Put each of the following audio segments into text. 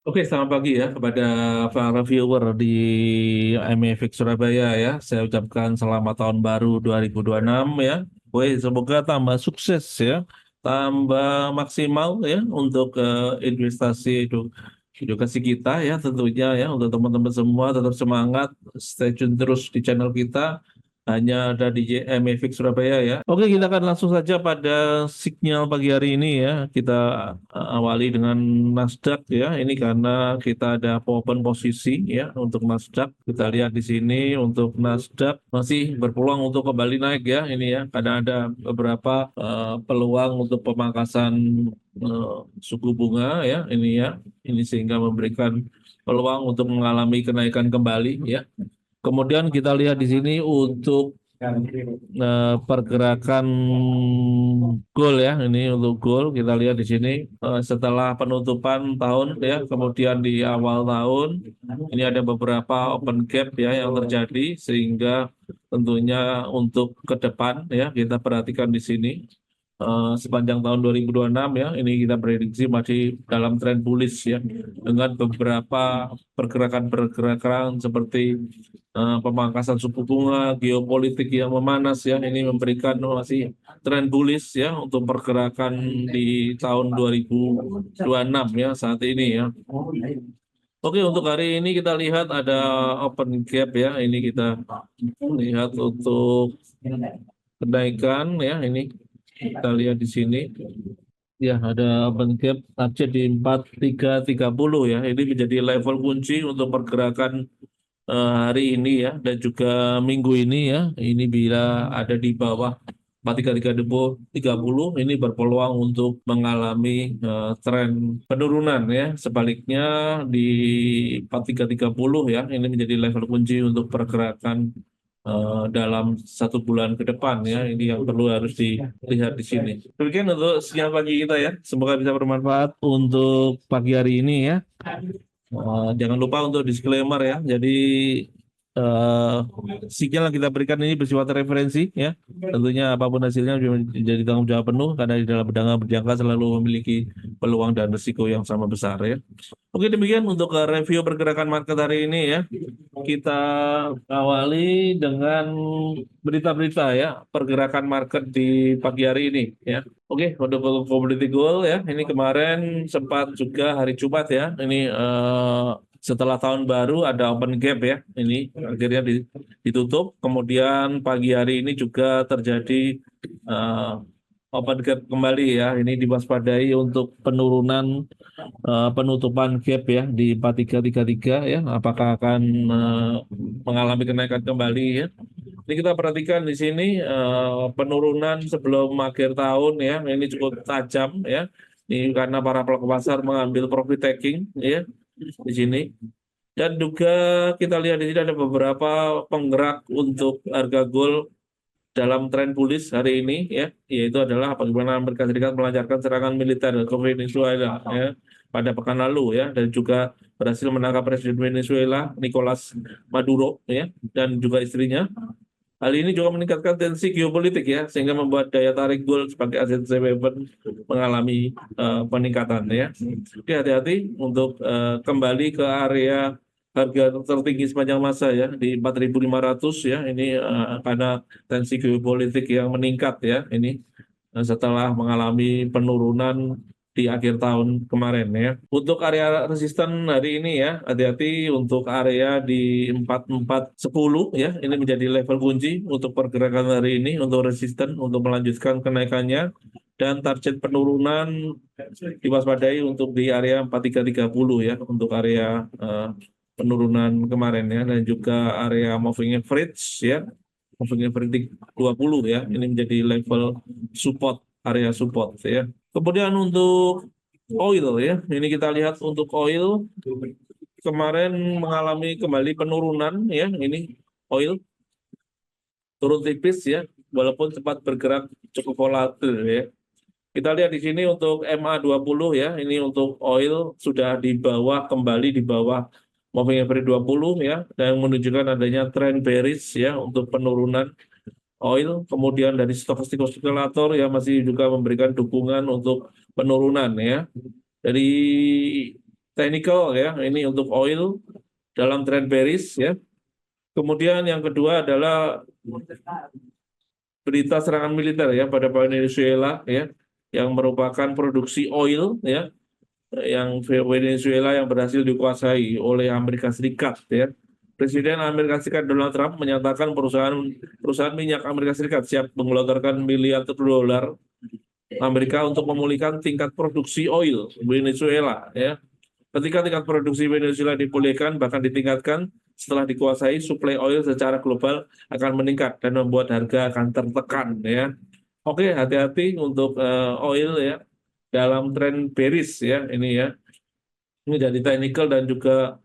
Oke, selamat pagi ya kepada para viewer di MFX Surabaya ya. Saya ucapkan selamat tahun baru 2026 ya. Woi, semoga tambah sukses ya, tambah maksimal ya untuk investasi edukasi kita ya tentunya ya. Untuk teman-teman semua tetap semangat, stay tune terus di channel kita. Hanya ada di MFX Surabaya ya. Oke, kita akan langsung saja pada sinyal pagi hari ini ya. Kita awali dengan Nasdaq ya. Ini karena kita ada open posisi ya untuk Nasdaq. Kita lihat di sini untuk Nasdaq masih berpeluang untuk kembali naik ya. Ini ya, karena ada beberapa peluang untuk pemangkasan eh, suku bunga ya. Ini ya. Ini sehingga memberikan peluang untuk mengalami kenaikan kembali ya. Kemudian kita lihat di sini untuk pergerakan gold ya, ini untuk gold kita lihat di sini setelah penutupan tahun ya, kemudian di awal tahun ini ada beberapa open gap ya yang terjadi sehingga tentunya untuk ke depan ya kita perhatikan di sini sepanjang tahun 2026 ya, ini kita prediksi masih dalam tren bullish ya, dengan beberapa pergerakan-pergerakan seperti pemangkasan suku bunga, geopolitik yang memanas ya, ini memberikan masih tren bullish ya untuk pergerakan di tahun 2026 ya saat ini ya. Oke, untuk hari ini kita lihat ada open gap ya, ini kita lihat untuk kenaikan ya, ini kita lihat di sini. Ya, ada open gap target di 4330 ya. Ini menjadi level kunci untuk pergerakan hari ini ya dan juga minggu ini ya. Ini bila ada di bawah 4330 ini berpeluang untuk mengalami tren penurunan ya. Sebaliknya di 4330 ya, ini menjadi level kunci untuk pergerakan dalam 1 bulan ke depan ya. Ini yang perlu harus dilihat di sini. Demikian untuk siang pagi kita ya. Semoga bisa bermanfaat untuk pagi hari ini ya. Jangan lupa untuk disclaimer ya. Jadi eh sinyal yang kita berikan ini bersifat referensi ya. Tentunya apapun hasilnya menjadi tanggung jawab penuh karena di dalam perdagangan berjangka selalu memiliki peluang dan risiko yang sama besar ya. Oke, demikian untuk review pergerakan market hari ini ya. Kita awali dengan berita-berita ya pergerakan market di pagi hari ini ya. Oke, untuk commodity gold ya, ini kemarin sempat juga hari Jumat ya, ini setelah tahun baru ada open gap ya, ini akhirnya ditutup. Kemudian pagi hari ini juga terjadi eh, open gap kembali ya, ini diwaspadai untuk penurunan penutupan gap ya di 4333 ya, apakah akan mengalami kenaikan kembali ya. Ini kita perhatikan di sini penurunan sebelum akhir tahun ya, ini cukup tajam ya. Ini karena para pelaku pasar mengambil profit taking ya di sini. Dan juga kita lihat di sini ada beberapa penggerak untuk harga gold dalam tren bullish hari ini ya, yaitu adalah bagaimana Amerika Serikat melancarkan serangan militer ke Venezuela ya pada pekan lalu ya, dan juga berhasil menangkap Presiden Venezuela Nicolas Maduro ya dan juga istrinya. Hal ini juga meningkatkan tensi geopolitik ya, sehingga membuat daya tarik gold sebagai aset safe haven mengalami peningkatan ya. Jadi hati-hati untuk kembali ke area harga tertinggi sepanjang masa ya di 4.500 ya. Ini karena tensi geopolitik yang meningkat ya. Ini setelah mengalami penurunan di akhir tahun kemarin ya. Untuk area resisten hari ini ya, hati-hati untuk area di 4410 ya. Ini menjadi level kunci untuk pergerakan hari ini untuk resisten untuk melanjutkan kenaikannya, dan target penurunan diwaspadai untuk di area 4330 ya untuk area penurunan kemarin ya, dan juga area moving average ya. Moving average 20 ya. Ini menjadi level support, area support ya. Kemudian untuk oil ya, ini kita lihat untuk oil kemarin mengalami kembali penurunan ya, ini oil turun tipis ya, walaupun sempat bergerak cukup volatil ya. Kita lihat di sini untuk MA20 ya, ini untuk oil sudah di bawah, kembali di bawah moving average 20 ya, dan menunjukkan adanya tren bearish ya untuk penurunan oil. Kemudian dari stokastik oscillator ya masih juga memberikan dukungan untuk penurunan ya. Dari technical ya, ini untuk oil dalam trend bearish ya. Kemudian yang kedua adalah berita serangan militer ya pada Venezuela ya, yang merupakan produksi oil ya, yang Venezuela yang berhasil dikuasai oleh Amerika Serikat ya. Presiden Amerika Serikat Donald Trump menyatakan perusahaan minyak Amerika Serikat siap menggelontorkan miliar dolar Amerika untuk memulihkan tingkat produksi oil Venezuela ya. Ketika tingkat produksi Venezuela dipulihkan bahkan ditingkatkan setelah dikuasai, suplai oil secara global akan meningkat dan membuat harga akan tertekan ya. Oke, hati-hati untuk oil ya dalam tren bearish ya ini ya. Ini dari technical dan juga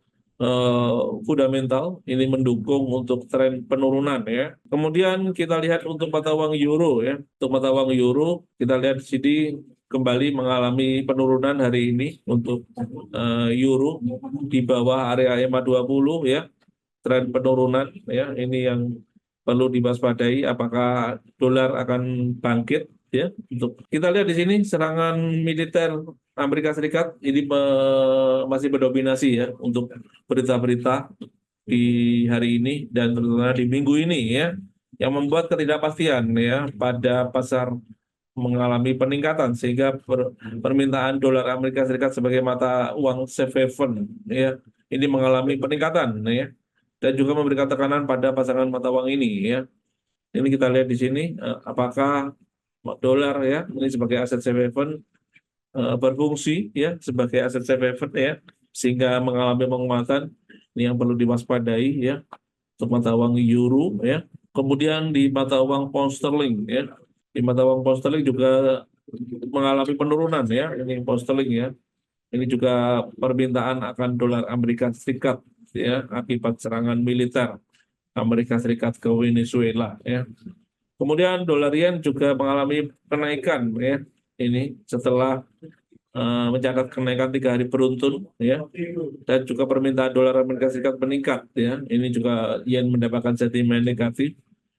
fundamental ini mendukung untuk tren penurunan ya. Kemudian kita lihat untuk mata uang euro ya. Untuk mata uang euro kita lihat di sini kembali mengalami penurunan hari ini untuk euro di bawah area EMA 20 ya. Tren penurunan ya. Ini yang perlu diwaspadai apakah dolar akan bangkit ya. Untuk kita lihat di sini serangan militer Amerika Serikat ini masih mendominasi ya untuk berita-berita di hari ini dan terutama di minggu ini ya, yang membuat ketidakpastian ya pada pasar mengalami peningkatan sehingga permintaan dolar Amerika Serikat sebagai mata uang safe haven ya ini mengalami peningkatan ya, dan juga memberikan tekanan pada pasangan mata uang ini ya. Ini kita lihat di sini apakah dolar ya ini sebagai aset safe haven berfungsi ya sebagai aset safe haven ya sehingga mengalami penguatan. Ini yang perlu diwaspadai ya untuk mata uang euro ya. Kemudian di mata uang pound sterling ya, di mata uang pound sterling juga mengalami penurunan ya. Ini pound sterling ya, ini juga permintaan akan dolar Amerika Serikat ya akibat serangan militer Amerika Serikat ke Venezuela ya. Kemudian dolar yen juga mengalami kenaikan ya ini setelah mencatat kenaikan 3 hari beruntun ya, dan juga permintaan dolar Amerika Serikat meningkat ya. Ini juga yen mendapatkan sentimen negatif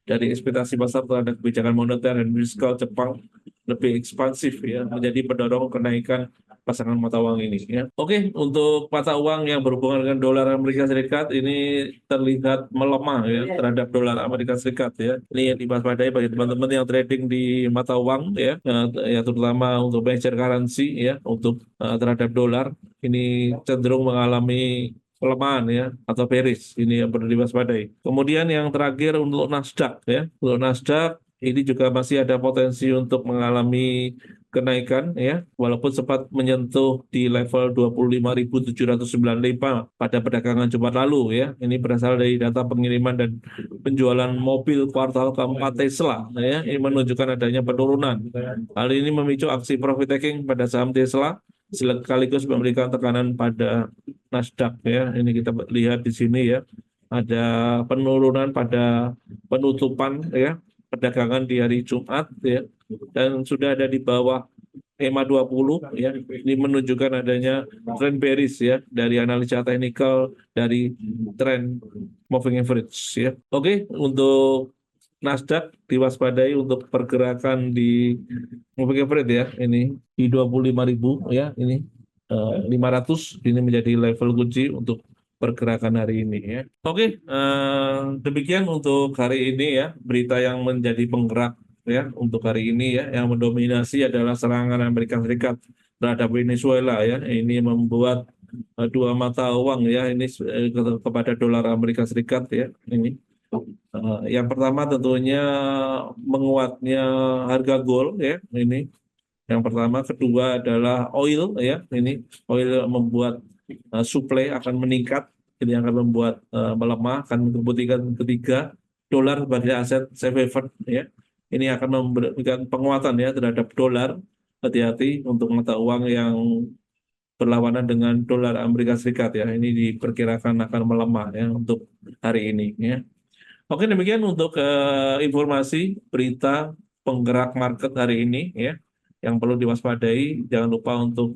dari ekspektasi pasar terhadap kebijakan moneter dan fiskal Jepang lebih ekspansif ya, menjadi pendorong kenaikan pasangan mata uang ini ya. Oke, untuk mata uang yang berhubungan dengan dolar Amerika Serikat ini terlihat melemah ya terhadap dolar Amerika Serikat ya. Ini yang diwaspadai bagi teman-teman yang trading di mata uang ya, ya terutama untuk major currency ya, untuk terhadap dolar ini cenderung mengalami pelemahan ya atau bearish, ini yang perlu diwaspadai. Kemudian yang terakhir untuk Nasdaq ya. Untuk Nasdaq ini juga masih ada potensi untuk mengalami kenaikan ya, walaupun sempat menyentuh di level 25.795 pada perdagangan Jumat lalu ya. Ini berasal dari data pengiriman dan penjualan mobil kuartal keempat Tesla ya. Ini menunjukkan adanya penurunan. Hal ini memicu aksi profit taking pada saham Tesla sekaligus memberikan tekanan pada Nasdaq ya. Ini kita lihat di sini ya. Ada penurunan pada penutupan ya perdagangan di hari Jumat ya, dan sudah ada di bawah EMA 20 ya. Ini menunjukkan adanya trend bearish ya dari analisa teknikal dari trend moving average ya. Oke, untuk Nasdaq diwaspadai untuk pergerakan di moving average ya, ini di 25.000 ya, ini 500 ini menjadi level kunci untuk pergerakan hari ini ya. Oke, demikian untuk hari ini ya, berita yang menjadi penggerak ya untuk hari ini ya, yang mendominasi adalah serangan Amerika Serikat terhadap Venezuela ya. Ini membuat dua mata uang ya ini kepada dolar Amerika Serikat ya. Ini yang pertama tentunya menguatnya harga gold ya ini. Yang pertama, kedua adalah oil ya. Ini oil membuat supply akan meningkat, ini akan membuat melemah. Akan kemudian ketiga, dolar sebagai aset safe haven ya. Ini akan memberikan penguatan ya terhadap dolar. Hati-hati untuk mata uang yang berlawanan dengan dolar Amerika Serikat ya. Ini diperkirakan akan melemah ya untuk hari ini ya. Oke, demikian untuk informasi berita penggerak market hari ini ya, yang perlu diwaspadai. Jangan lupa untuk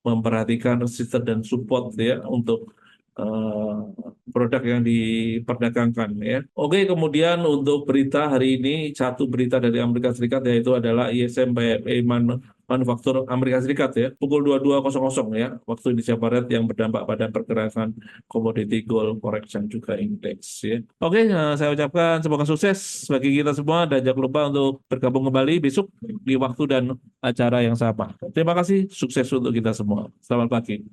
memperhatikan resisten dan support ya untuk produk yang diperdagangkan ya. Oke, kemudian untuk berita hari ini, satu berita dari Amerika Serikat yaitu adalah ISM PMI manufaktur Amerika Serikat ya, pukul 22.00 ya, waktu Indonesia Barat yang berdampak pada pergerakan komoditi gold, forex, dan juga indeks ya. Oke, saya ucapkan semoga sukses bagi kita semua dan jangan lupa untuk bergabung kembali besok di waktu dan acara yang sama. Terima kasih, sukses untuk kita semua. Selamat pagi.